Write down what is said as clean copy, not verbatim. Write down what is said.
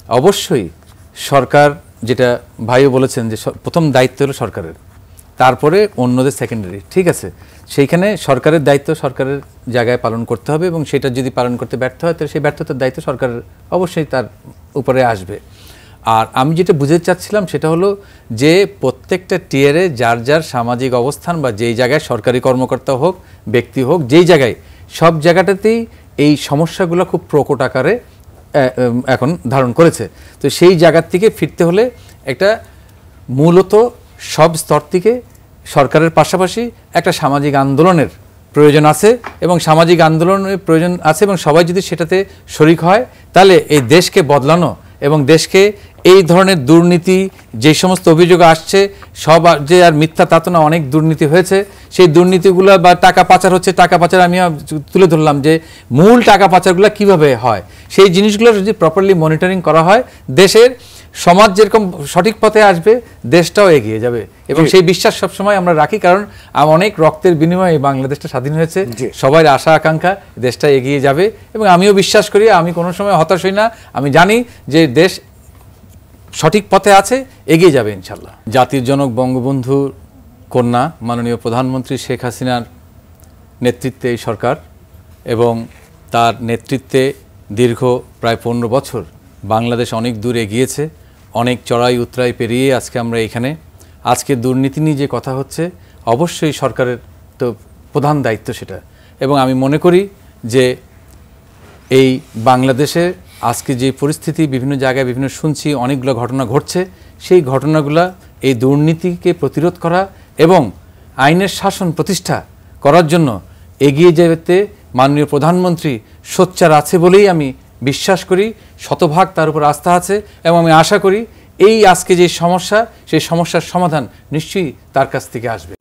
অবশ্যই সরকার, যেটা ভাইও বলেছেন যে প্রথম দায়িত্ব হলো সরকারের, তারপরে অন্যদের সেকেন্ডারি, ঠিক আছে। সেইখানে সরকারের দায়িত্ব সরকারের জায়গায় পালন করতে হবে, এবং সেটা যদি পালন করতে ব্যর্থ হয় তাহলে সেই ব্যর্থতার দায়িত্ব সরকারের অবশ্যই তার উপরে আসবে। আর আমি যেটা বুঝতে চাচ্ছিলাম সেটা হলো যে প্রত্যেকটা টিয়ারে যার যার সামাজিক অবস্থান বা যেই জায়গায় সরকারি কর্মকর্তা হোক, ব্যক্তি হোক, যেই জায়গায়, সব জায়গাটাতেই এই সমস্যাগুলো খুব প্রকট আকারে এখন ধারণ করেছে। তো সেই জায়গার থেকে ফিরতে হলে একটা মূলত সব স্তর থেকে সরকারের পাশাপাশি একটা সামাজিক আন্দোলনের প্রয়োজন আছে, এবং সামাজিক আন্দোলনের প্রয়োজন আছে, এবং সবাই যদি সেটাতে শরিক হয় তাহলে এই দেশকে বদলানো এবং দেশকে এই ধরনের দুর্নীতি যে সমস্ত অভিযোগ আসছে সব যে আর মিথ্যা তা তো না, অনেক দুর্নীতি হয়েছে। সেই দুর্নীতিগুলো বা টাকা পাচার হচ্ছে, টাকা পাচার আমি তুলে ধরলাম যে মূল টাকা পাচারগুলো কিভাবে হয়, সেই জিনিসগুলো যদি প্রপারলি মনিটরিং করা হয়, দেশের সমাজ যেরকম সঠিক পথে আসবে, দেশটাও এগিয়ে যাবে। এবং সেই বিশ্বাস সবসময় আমরা রাখি, কারণ অনেক রক্তের বিনিময়ে বাংলাদেশটা স্বাধীন হয়েছে, সবার আশা আকাঙ্ক্ষা দেশটা এগিয়ে যাবে। এবং আমিও বিশ্বাস করি, আমি কোনো সময় হতাশ হই না, আমি জানি যে দেশ সঠিক পথে আছে, এগিয়ে যাবে ইনশাল্লাহ। জাতির জনক বঙ্গবন্ধুর কন্যা মাননীয় প্রধানমন্ত্রী শেখ হাসিনার নেতৃত্বে এই সরকার, এবং তার নেতৃত্বে দীর্ঘ প্রায় 15 বছর বাংলাদেশ অনেক দূর এগিয়েছে, অনেক চড়াই উতরাই পেরিয়ে আজকে আমরা এখানে। আজকে দুর্নীতি নিয়ে যে কথা হচ্ছে, অবশ্যই সরকারের তো প্রধান দায়িত্ব সেটা। এবং আমি মনে করি যে এই বাংলাদেশে আজকে যে পরিস্থিতি, বিভিন্ন জায়গায় বিভিন্ন শুনছি, অনেকগুলো ঘটনা ঘটছে, সেই ঘটনাগুলা এই দুর্নীতিকে প্রতিরোধ করা এবং আইনের শাসন প্রতিষ্ঠা করার জন্য এগিয়ে যেতে মাননীয় প্রধানমন্ত্রী সোচ্চার আছে বলেই আমি বিশ্বাস করি, শতভাগ তার উপর আস্থা আছে। এবং আমি আশা করি এই আজকে যে সমস্যা, সেই সমস্যার সমাধান নিশ্চয়ই তার কাছ থেকে আসবে।